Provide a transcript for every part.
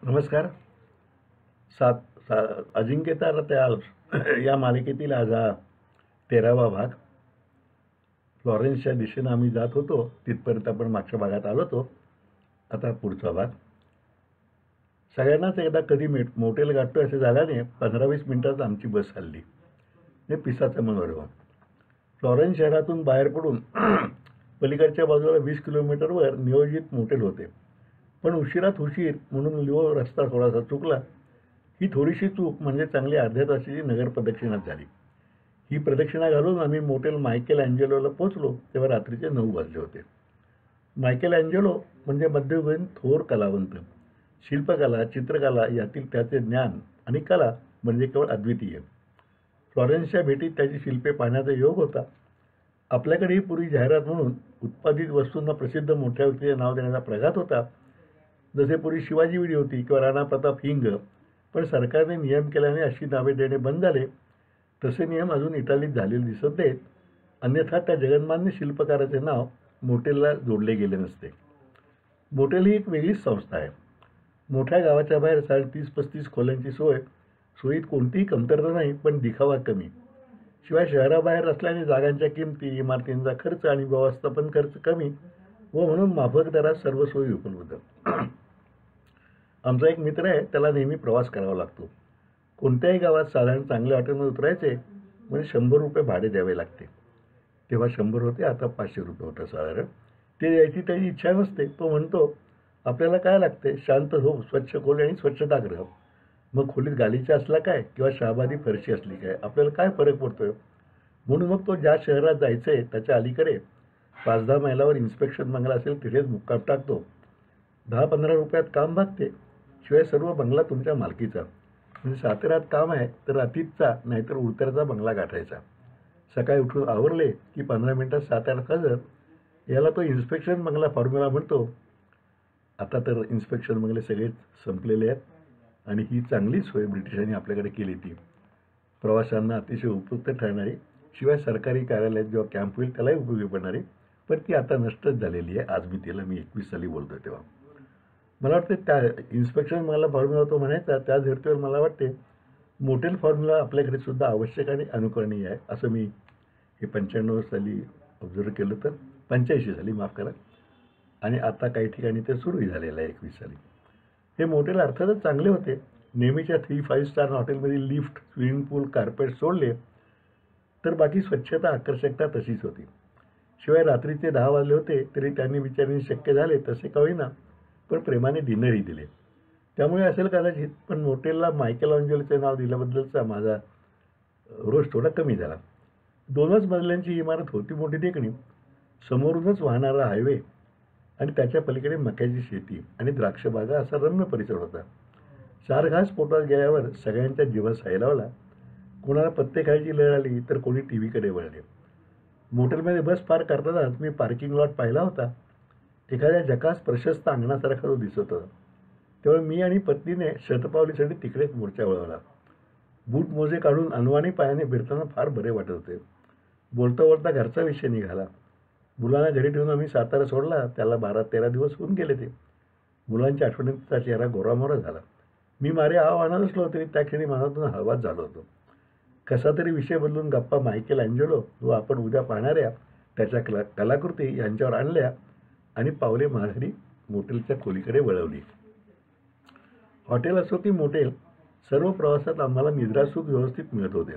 नमस्कार. सात सा अजिंक्यतारा त्या या मालिकेतील आज हा 13वा भाग. फ्लॉरेन्सच्या दिशेनं आम्ही जात होतो. तिथपर्यंत आपण मागच्या भागात आलो होतो. आता पुढचा भाग. सगळ्यांनाच एकदा कधी मोटेल गाठतो असे झाल्याने 15-20 मिनिटात आमची बस हलली. हे पिसाचं मनोरम. फ्लॉरेन्स शहरातून बाहेर पडून पलीकडच्या बाजूला 20 किलोमीटरवर नियोजित मोटेल होते. पण उशिरात उशीर म्हणून लिओ रस्ता थोडासा चुकला. ही थोडीशी चूक म्हणजे चांगली अर्ध्या तासाची नगर प्रदक्षिणाच झाली. ही प्रदक्षिणा घालून आम्ही मोटेल मायकेल अँजेलोला पोचलो तेव्हा रात्रीचे 9 वाजले होते. मायकेल अँजेलो म्हणजे मध्ययुगीन थोर कलावंत. शिल्पकला, चित्रकला यातील त्याचे ज्ञान आणि कला म्हणजे केवळ अद्वितीय. फ्लॉरेन्सच्या भेटीत त्याची शिल्पे पाहण्याचा योग होता. आपल्याकडेही पूर्वी जाहिरात म्हणून उत्पादित वस्तूंना प्रसिद्ध मोठ्या व्यक्तीचे नाव देण्याचा प्रघात होता. जसे पूर्वी शिवाजी विडी होती किंवा राणा प्रताप हिंग. पण सरकारने नियम केल्याने अशी नावे देणे बंद झाले. तसे नियम अजून इटालीत झालेले दिसत नाहीत. अन्यथा त्या जगन्मान्य शिल्पकाराचे नाव मोटेलला जोडले गेले नसते. मोटेल ही एक वेगळीच संस्था आहे. मोठ्या गावाच्या बाहेर 30-35 खोल्यांची सोयीत कोणतीही कमतरता नाही, पण दिखावा कमी. शिवाय शहराबाहेर असल्याने जागांच्या किमती, इमारतींचा खर्च आणि व्यवस्थापन खर्च कमी व म्हणून माफक दरात सर्व सोयी उपलब्ध. आमचा एक मित्र आहे, त्याला नेहमी प्रवास करावा लागतो. कोणत्याही गावात साधारण चांगल्या हॉटेलमध्ये उतरायचे म्हणजे 100 रुपये भाडे द्यावे लागते. तेव्हा 100 होते, आता 500 रुपये होतं साधारण. ते द्यायची त्याची इच्छा नसते. तो म्हणतो, आपल्याला काय लागते? शांत झोप, स्वच्छ खोली आणि स्वच्छतागृह. मग खोलीत गालिचा असला काय किंवा शहाबादी फरशी असली काय, आपल्याला काय फरक पडतोय? म्हणून मग तो ज्या शहरात जायचं आहे त्याच्या अलीकडे 5-10 मैलावर इन्स्पेक्शन बंगला असेल तिथेच मुक्काम टाकतो. 10-15 रुपयात काम भागते. शिवाय सर्व बंगला तुमच्या मालकीचा. म्हणजे सातेरात काम आहे तर अतिथचा नाहीतर उडतरचा बंगला गाठायचा. सकाळी उठून आवरले की 15 मिनिटात साताऱ्यात हजर. याला तो इन्स्पेक्शन बंगला फॉर्म्युला म्हणतो. आता तर इन्स्पेक्शन बंगले सगळेच संपलेले आहेत आणि ही चांगली सोय ब्रिटिशांनी आपल्याकडे केली. ती प्रवाशांना अतिशय उपयुक्त ठरणारी, शिवाय सरकारी कार्यालयात जेव्हा कॅम्प होईल त्यालाही उपयोगी पडणारी, पण ती आता नष्टच झालेली आहे. आज मी 21 साली बोलतो तेव्हा. मला वाटते त्या इन्स्पेक्शन मला फॉर्म्युला तो म्हणायचा, त्या धर्तीवर मला वाटते मोटेल फॉर्म्युला आपल्याकडे सुद्धा आवश्यक आणि अनुकरणीय आहे. असं मी हे 95 साली ऑब्झर्व केलं, तर 85 साली माफ करा. आणि आता काही ठिकाणी ते सुरूही झालेलं आहे 21 साली. हे मोटेल अर्थातच चांगले होते. नेहमीच्या 3-5 स्टार हॉटेलमधील लिफ्ट, स्विमिंग पूल, कार्पेट सोडले तर बाकी स्वच्छता, आकर्षकता तशीच होती. शिवाय रात्रीचे 10 वाजले होते तरी त्यांनी विचारणे शक्य झाले तसे का होईना, पण प्रेमाने डिनरही दिले. त्यामुळे असेल कदाचित, पण मोटेलला मायकेल अँजेलोचे नाव दिल्याबद्दलचा माझा रोष थोडा कमी झाला. 2च मजल्यांची इमारत होती, मोठी देखणी. समोरूनच वाहणारा हायवे आणि त्याच्या पलीकडे मक्याची शेती आणि द्राक्षबागा असा रम्य परिसर होता. 4 घास पोटात गेल्यावर सगळ्यांच्या जीवास सायलावला. कोणाला पत्ते खायची लहर आली तर कोणी टीव्हीकडे वळले. मोटेलमध्ये बस पार्क करतानाच मी पार्किंग लॉट पाहिला होता. एखाद्या झकास प्रशस्त अंगणासारखा तो दिसत होता. तेव्हा मी आणि पत्नीने शतपावलीसाठी तिकडेच मोर्चा वळवला. बूट मोजे काढून अनवाणी पायाने फिरताना फार बरे वाटत होते. बोलता बोलता घरचा विषय निघाला. मुलांना घरी ठेवून आम्ही सातारा सोडला. त्याला 12-13 दिवस होऊन गेले ते. मुलांच्या आठवणीचा चेहरा गोरामोरा झाला. मी मारे आणत असलो तरी त्या क्षणी मनातून हळवाच झालो होतो. कसा तरी विषय बदलून गप्पा मायकेल अँजेलो व आपण उद्या पाहणाऱ्या त्याच्या कलाकृती यांच्यावर आणल्या आणि पावले माघारी मोटेलच्या खोलीकडे वळवली. हॉटेल असो की मोटेल, सर्व प्रवासात आम्हाला निद्रासुख व्यवस्थित मिळत होते.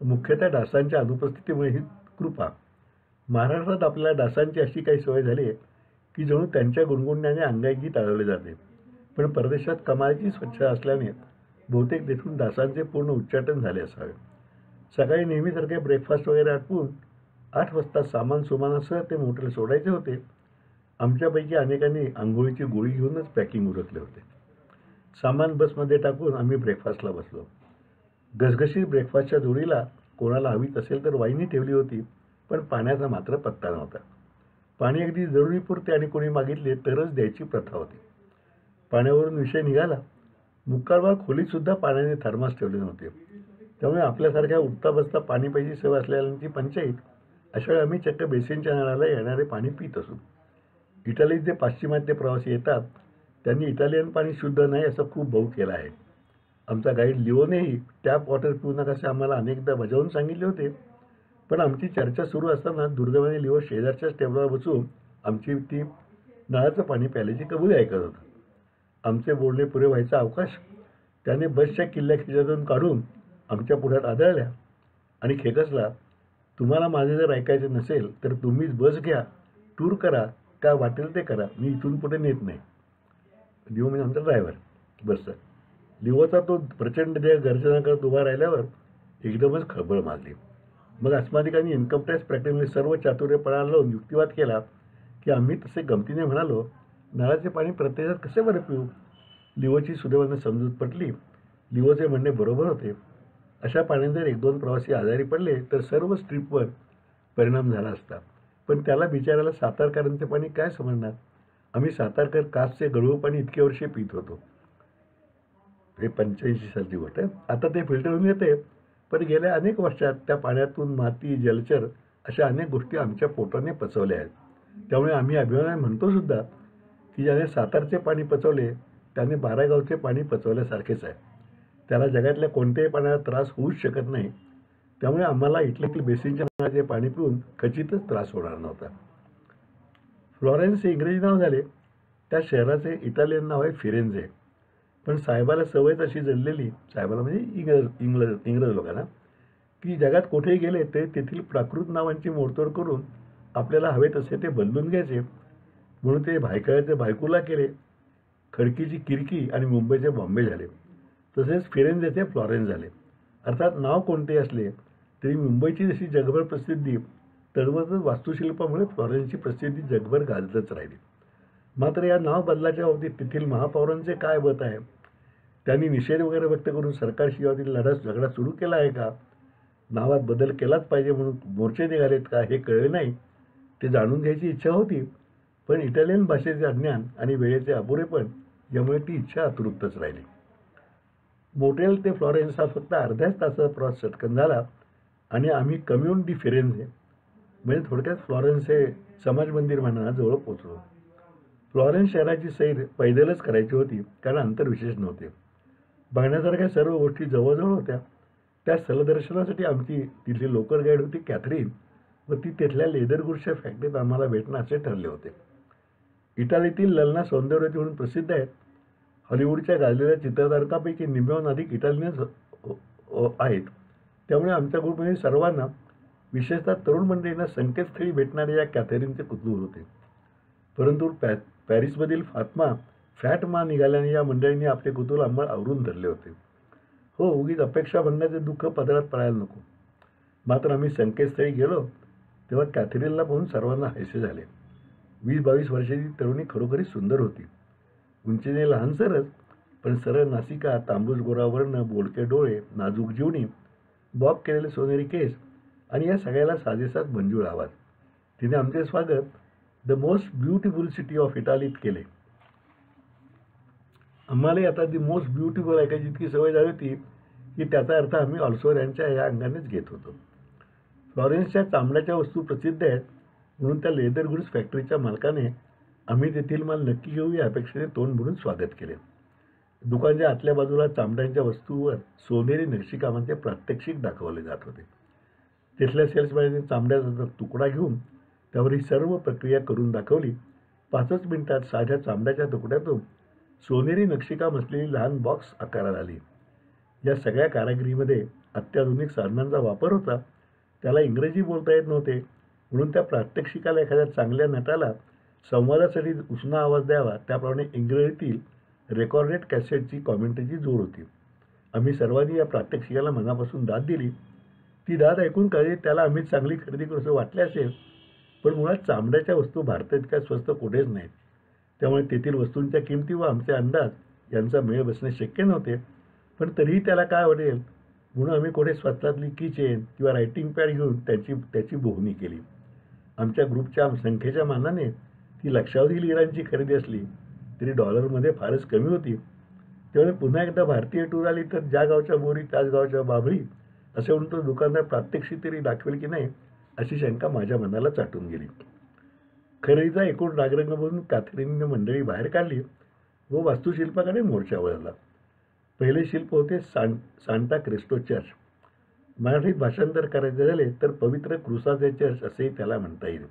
मुख्यतः डासांच्या अनुपस्थितीमुळे ही कृपा. महाराष्ट्रात आपल्याला डासांची अशी काही सवय झाली आहे की जणू त्यांच्या गुणगुणण्याने अंगाईकी टाळवले जाते. पण परदेशात कमालीची स्वच्छ असल्याने बहुतेक तेथून डासांचे पूर्ण उच्चाटन झाले असावे. सकाळी नेहमीसारखे ब्रेकफास्ट वगैरे आटपून 8 वाजता सामान सुमानासह ते मोटेल सोडायचे होते. आमच्यापैकी अनेकांनी आंघोळीची गोळी घेऊनच पॅकिंग उरकले होते. सामान बसमध्ये टाकून आम्ही ब्रेकफास्टला बसलो. घसघशीत ब्रेकफास्टच्या जोडीला कोणाला हवीच असेल तर वाईनही ठेवली होती, पण पाण्याचा मात्र पत्ता नव्हता. पाणी अगदी जरुरीपुरते आणि कोणी मागितले तरच द्यायची प्रथा होती. पाण्यावरून विषय निघाला. मुक्कामात खोलीतसुद्धा पाण्याने थर्मास ठेवले नव्हते. त्यामुळे आपल्यासारख्या उठता बसता पाणी प्यायची सवय असलेल्यांची पंचायत. अशावेळी आम्ही चक्क बेसिनच्या नळाला येणारे पाणी पित असू. इटालीत जे पाश्चिमात्य प्रवासी येतात त्यांनी इटालियन पाणी शुद्ध नाही असं खूप भाऊ केला आहे. आमचा गाईड लिओनेही टॅप वॉटर पिऊ नका असे आम्हाला अनेकदा बजावून सांगितले होते. पण आमची चर्चा सुरू असताना दुर्दैवाने लिओ शेजारच्याच टेबलवर बसून आमची ती नळाचं पाणी प्यायल्याची कबुली ऐकत होता. आमचे बोलणे पुरे व्हायचा अवकाश त्याने बसच्या किल्ल्या खिशातून काढून आमच्या पुढ्यात आदळल्या आणि खेकसला, तुम्हाला माझे जर ऐकायचे नसेल तर तुम्हीच बस घ्या, टूर करा, काय वाटेल ते करा, मी इथून पुढे नेत नाही. लिओ म्हणजे आमचा ड्रायव्हर बसचा. लिओचा तो प्रचंड देह गर्जना करत उभा राहिल्यावर एकदमच खळबळ माजली. मग अस्मादिकांनी इन्कम टॅक्स प्रॅक्टिसमध्ये सर्व चातुर्यपणा लावून युक्तिवाद केला की आम्ही तसे गमतीने म्हणालो, नळाचे पाणी प्रत्यक्षात कसे बरं पिऊ. लिओची सुदैवाने समजूत पटली. लिओचे म्हणणे बरोबर होते. अशा पाण्याने जर 1-2 प्रवासी आजारी पडले तर सर्व स्ट्रीपवर परिणाम झाला असता. पण त्याला बिचाराला सातारकरांचे पाणी काय समजणार. आम्ही सातारकर कासचे गढूळ पाणी इतके वर्षे पित होतो. हे 85 सालची गोष्ट आहे. आता ते फिल्टर होऊन येते, पण गेल्या अनेक वर्षात त्या पाण्यातून माती, जलचर अशा अनेक गोष्टी आमच्या पोटाने पचवल्या आहेत. त्यामुळे आम्ही अभिमानाने म्हणतो सुद्धा की ज्याने सातारचे पाणी पचवले त्याने 12 गावचे पाणी पचवल्यासारखेच आहे. त्याला जगातल्या कोणत्याही पाण्याला त्रास होऊच शकत नाही. त्यामुळे आम्हाला इटलीतील बेसिनच्या नळाचे पाणी पिऊन खचितच त्रास होणार नव्हता. फ्लॉरेन्स हे इंग्रजी नाव झाले. त्या शहराचे इटालियन नाव आहे फिरेंझे. पण साहेबाला सवयच अशी जडलेली, साहेबाला म्हणजे इंग्रज लोकांना, की जगात कुठेही गेले ते तेथील प्राकृत नावांची मोडतोड करून आपल्याला हवे तसे ते बदलून घ्यायचे. म्हणून ते भायखळ्याचे बायकुला केले, खडकीची किरकी आणि मुंबईचे बॉम्बे झाले. तसेच फिरेंझेचे फ्लॉरेन्स झाले. अर्थात नाव कोणते असले तरी मुंबईची जशी जगभर प्रसिद्धी, तद्वतच वास्तुशिल्पामुळे फ्लॉरेन्सची प्रसिद्धी जगभर गाजतच राहिली. मात्र या नाव बदलाच्या बाबतीत तेथील महापौरांचे काय मत आहे. त्यांनी निषेध वगैरे व्यक्त करून सरकारशी यावरील झगडा सुरू केला आहे का, नावात बदल केलाच पाहिजे म्हणून मोर्चे निघालेत का, हे कळले नाही. ते जाणून घ्यायची इच्छा होती, पण इटालियन भाषेचे अज्ञान आणि वेळेचे अपुरेपण यामुळे ती इच्छा अतृप्तच राहिली. मोटेल ते फ्लॉरेन्स हा फक्त अर्ध्याच तासाचा प्रवास चटकन झाला आणि आम्ही कम्यून डी फिरेंझे म्हणजे थोडक्यात फ्लॉरेन्स हे समाज मंदिर म्हणण्याला जवळ पोचलो. फ्लॉरेन्स शहराची सैर पैदलच करायची होती, कारण अंतर विशेष नव्हते. बघण्यासारख्या सर्व गोष्टी जवळजवळ होत्या. त्या स्थलदर्शनासाठी आमची तिथली लोकल गाईड होती कॅथरीन, व ती तिथल्या लेदर गुड्सच्या फॅक्टरीत आम्हाला भेटणं असे ठरले होते. इटालीतील ललना सौंदर्यवती म्हणून प्रसिद्ध आहेत. हॉलिवूडच्या गाजलेल्या चित्रतारकांपैकी निम्म्याहून अधिक इटालियन्स आहेत. त्यामुळे आमच्या ग्रुपमध्ये सर्वांना, विशेषतः तरुण मंडळींना संकेतस्थळी भेटणारे या कॅथरीनचे कुतूहल होते. परंतु पॅरिसमधील फात्मा फॅट मा निघाल्याने या मंडळींनी आपले कुतूहल आम्हाला आवरून धरले होते. हो, उगीच अपेक्षा बनण्याचे दुःख पदरात पडायला नको. मात्र आम्ही संकेतस्थळी गेलो तेव्हा कॅथरीनला पाहून सर्वांना हायसे झाले. 20-22 वर्षाची तरुणी खरोखरीच सुंदर होती. उंचीने लहानसरच, पण सरळ नासिका, तांबूस गोरा वर्ण, बोलके डोळे, नाजूक जीवनी, बॉब केलेले सोनेरी केस आणि या सगळ्याला साजेसाच मंजूळ आवाज. तिने आमचे स्वागत the most beautiful city of इटालीत केले. आम्हालाही आता दी मोस्ट ब्युटिफुल ऐकायची इतकी सवय झाली होती की त्याचा अर्थ आम्ही ऑल्सोर यांच्या या अंगानेच घेत होतो. फ्लॉरेन्सच्या चामड्याच्या वस्तू प्रसिद्ध आहेत म्हणून त्या लेदर गुड्स फॅक्टरीच्या मालकाने आम्ही तेथील माल नक्की घेऊ या अपेक्षेने तोंड भरून स्वागत केले. दुकानच्या आतल्या बाजूला चामड्यांच्या वस्तूवर सोनेरी नक्षीकामांचे प्रात्यक्षिक दाखवले जात होते. तिथल्या सेल्समॅनने चामड्याचा तुकडा घेऊन त्यावर ही सर्व प्रक्रिया करून दाखवली. 5च मिनिटात साध्या चामड्याच्या तुकड्यातून सोनेरी नक्षीकाम असलेली लहान बॉक्स आकाराला आली. या सगळ्या कारागिरीमध्ये अत्याधुनिक साधनांचा वापर होता. त्याला इंग्रजी बोलता येत नव्हते, म्हणून त्या प्रात्यक्षिकाला एखाद्या चांगल्या नटाला संवादासाठी उसना आवाज द्यावा, त्याप्रमाणे इंग्रजीतील रेकॉर्डेड कॅसेटची कॉमेंटरीची जोड होती. आम्ही सर्वांनी या प्रात्यक्षिकाला मनापासून दाद दिली. ती दाद ऐकून कधी त्याला आम्ही चांगली खरेदी करू असं वाटले असेल, पण मुळात चामड्याच्या वस्तू भारतात इतक्या स्वस्त कुठेच नाहीत. त्यामुळे तेथील वस्तूंच्या किमती व आमचे अंदाज यांचा मेळ बसणे शक्य नव्हते. पण तरीही त्याला काय वाटेल म्हणून आम्ही कुठे स्वतःतली कीचेन किंवा रायटिंग पॅड घेऊन त्याची बोहणी केली. आमच्या ग्रुपच्या संख्येच्या मानाने ती लक्षावधी लिरांची खरेदी असली तरी डॉलरमध्ये फारच कमी होती. त्यामुळे पुन्हा एकदा भारतीय टूर आली तर ज्या गावच्या बोरी त्याच गावच्या बाभळी असे म्हणून तो दुकानदार प्रात्यक्षिक तरी दाखवेल की नाही अशी शंका माझ्या मनाला चाटून गेली. खरेदीचा एकूण रागरंग बघून कॅथरीनने मंडळी बाहेर काढली व वास्तुशिल्पाकडे मोर्चा वळवला. पहिले शिल्प होते सांता क्रिस्टो चर्च. मराठीत भाषांतर करायचे झाले तर पवित्र क्रुसाचे चर्च असेही त्याला म्हणता येईल.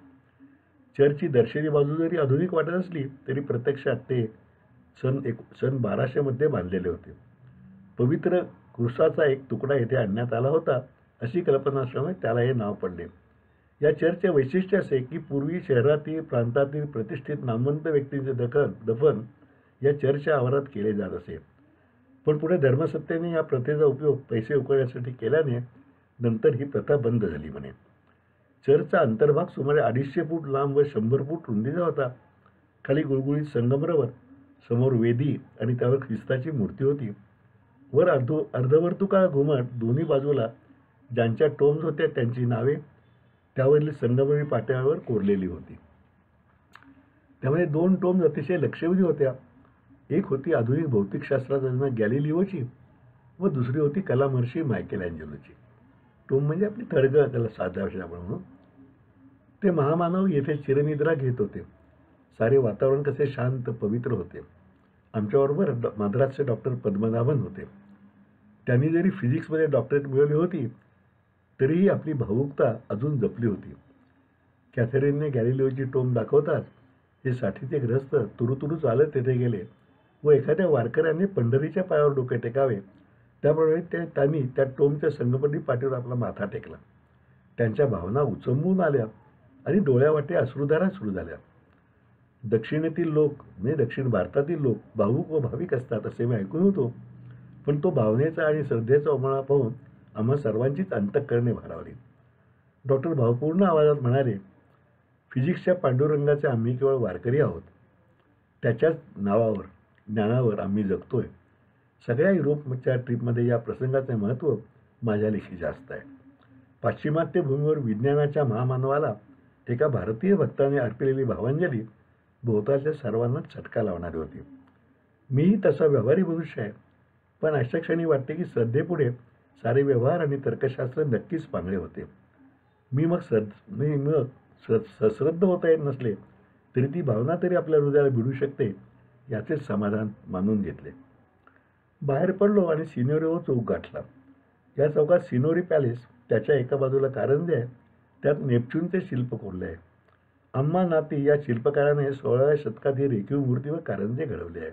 चर्चची दर्शनी बाजू जरी आधुनिक वाटत असली तरी प्रत्यक्षात ते सन 1200 मध्ये बांधलेले होते. पवित्र क्रुसाचा एक तुकडा येथे आणण्यात आला होता अशी कल्पना असल्यामुळे त्याला हे नाव पडले. या चर्चचे वैशिष्ट्य असे की पूर्वी शहरातील प्रांतातील प्रतिष्ठित नामवंत व्यक्तींचे दफन या चर्चच्या आवारात केले जात असे. पण पुढे धर्मसत्तेने या प्रथेचा उपयोग पैसे उकळण्यासाठी केल्याने नंतर ही प्रथा बंद झाली म्हणे. चर्चचा अंतर्भाग सुमारे 250 फूट लांब व 100 फूट रुंदीचा होता. खाली गुळगुळीत संगमरवर, समोर वेदी आणि त्यावर ख्रिस्ताची मूर्ती होती. वर अर्धवर्तुळाकार घुमट, दोन्ही बाजूला ज्यांच्या टोम्स होत्या त्यांची नावे त्यावरील संगमरवरी पाट्यावर कोरलेली होती. त्यामध्ये 2 टोम्स अतिशय लक्षवेधी होत्या. एक होती आधुनिक भौतिकशास्त्राचा जनक गॅलिलिओची व दुसरी होती कलामहर्षी मायकेल अँजेलोची. टोम म्हणजे आपली थडगं, त्याला साध्या भाषेत म्हणून. ते महामानव येथे चिरनिद्रा घेत होते. सारे वातावरण कसे शांत पवित्र होते. आमच्याबरोबर मद्रासचे डॉक्टर पद्मनाभन होते. त्यांनी जरी फिजिक्समध्ये डॉक्टरेट मिळवली होती तरीही आपली भावुकता अजून जपली होती. कॅथरीनने गॅलिलिओची टोम दाखवताच हे साठीचे ग्रस्त तुरुतुरू चालत तेथे गेले व एखाद्या वारकऱ्याने पंढरीच्या पायावर डोके टेकावे त्याप्रमाणे त्यांनी त्या टोमच्या संगमरवरी पाठीवर आपला माथा टेकला. त्यांच्या भावना उचंबून आल्या आणि डोळ्यावाटे अश्रुधारा सुरू झाल्या. दक्षिणेतील लोक म्हणजे दक्षिण भारतातील लोक भावुक व भाविक असतात असे मी ऐकून होतो. पण तो भावनेचा आणि श्रद्धेचा उमळा पाहून आम्हा सर्वांचीच अंतःकरणे भारावली. डॉक्टर भावपूर्ण आवाजात म्हणाले, फिजिक्सच्या पांडुरंगाचे आम्ही केवळ वारकरी आहोत. त्याच्याच नावावर ज्ञानावर आम्ही जगतोय. सगळ्या युरोपच्या ट्रीपमध्ये या प्रसंगाचे महत्त्व माझ्या लेखी जास्त आहे. पाश्चिमात्य भूमीवर विज्ञानाच्या महामानवाला एका भारतीय भक्ताने अर्पिलेली भावांजली भोवतालच्या सर्वांना चटका लावणारी होती. मीही तसा व्यवहारी मनुष्य आहे, पण अशा क्षणी वाटते की श्रद्धेपुढे सारे व्यवहार आणि तर्कशास्त्र नक्कीच पांगळे होते. मी मग सश्रद्ध होता येत नसले तरी ती भावना तरी आपल्या हृदयाला भिडू शकते याचेच समाधान मानून घेतले. बाहेर पडलो आणि सिनोरिओ चौक गाठला. या चौकात सिनोरी पॅलेस, त्याच्या एका बाजूला कारंजे आहे, त्यात नेपच्यूनचे शिल्प कोरले आहे. अम्मा नाती या शिल्पकाराने 16व्या शतकात ही रेखीव मूर्ती व कारंजे घडवले आहे.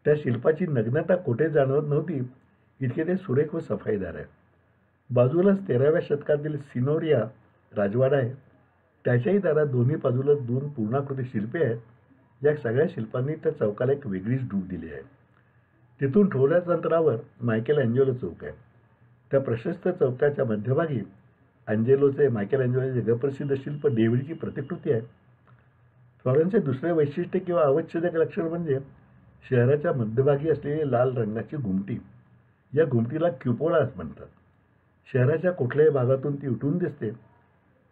त्या शिल्पाची नग्नता कोठे जाणवत नव्हती इतके ते सुरेख व सफाईदार आहे. बाजूलाच 13व्या शतकातील सिनोरिया राजवाडा आहे. त्याच्याही दारात दोन्ही बाजूला 2 पूर्णाकृती शिल्पे आहेत. या सगळ्या शिल्पांनी त्या चौकाला एक वेगळीच डूब दिली आहे. तिथून थोड्याच अंतरावर मायकेल अँजेलो चौक आहे. त्या प्रशस्त चौकाच्या मध्यभागी मायकेल अँजेलोचे जगप्रसिद्ध शिल्प डेव्हिडची प्रतिकृती आहे. फ्लॉरेन्सचे दुसरे वैशिष्ट्य किंवा आवश्यक लक्षण म्हणजे शहराच्या मध्यभागी असलेली लाल रंगाची घुमटी. या घुमटीला क्युपोला म्हणतात. शहराच्या कुठल्याही भागातून ती उठून दिसते.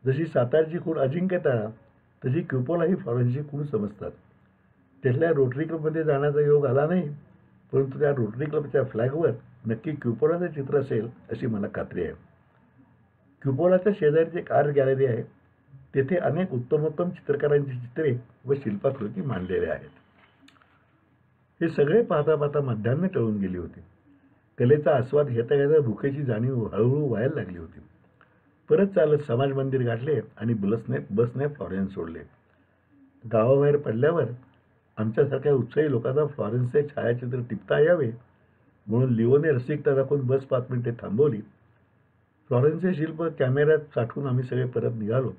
जशी सातारची खूण अजिंक्यतारा तशी क्युपोला ही फ्लॉरेन्सची खूण समजतात. तिथल्या रोटरी क्लबमध्ये जाण्याचा योग आला नाही, परंतु त्या रोटरी क्लबच्या फ्लॅगवर नक्की क्युपोलाचे चित्र असेल अशी मला खात्री आहे. क्युपोलाच्या शेजारीच एक आर्ट गॅलरी आहे. तेथे अनेक उत्तमोत्तम चित्रकारांची चित्रे व शिल्पाकृती मांडलेल्या आहेत. हे सगळे पाहता पाहता मध्यान्ह टळून गेली होती. कलेचा आस्वाद घेता घेता भुकेची जाणीव हळूहळू व्हायला लागली होती. परत चालत समाज मंदिर गाठले आणि बसने फ्लॉरेन्स सोडले. गावाबाहेर पडल्यावर आमच्यासारख्या उत्साही लोकांना फ्लॉरेन्सचे छायाचित्र टिपता यावे म्हणून लिओने रसिकता दाखवून बस 5 मिनिटे थांबवली. फ्लॉरेन्सचे शिल्प कॅमेऱ्यात साठवून आम्ही सगळे परत निघालो.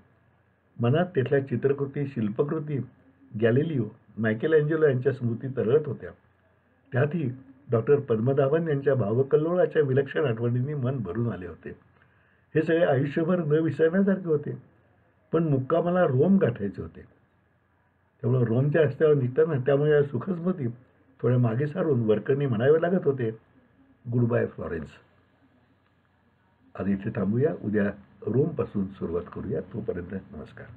मनात तिथल्या चित्रकृती, शिल्पकृती, गॅलिलिओ, मायकेल अँजेलो यांच्या स्मृती तरळत होत्या. त्यातही डॉक्टर पद्मनाभन यांच्या भावकल्लोळाच्या विलक्षण आठवणींनी मन भरून आले होते. हे सगळे आयुष्यभर न विसरण्यासारखे होते. पण मुक्कामाला रोम गाठायचे होते. त्यामुळे रोमच्या रस्त्यावर निघताना त्यामुळे या सुखस्मृती थोड्या मागे सारून वरकरणी म्हणावे लागत होते, गुड बाय फ्लॉरेन्स. आज इथे थांबूया. उद्या रोमपासून सुरुवात करूया. तोपर्यंत नमस्कार.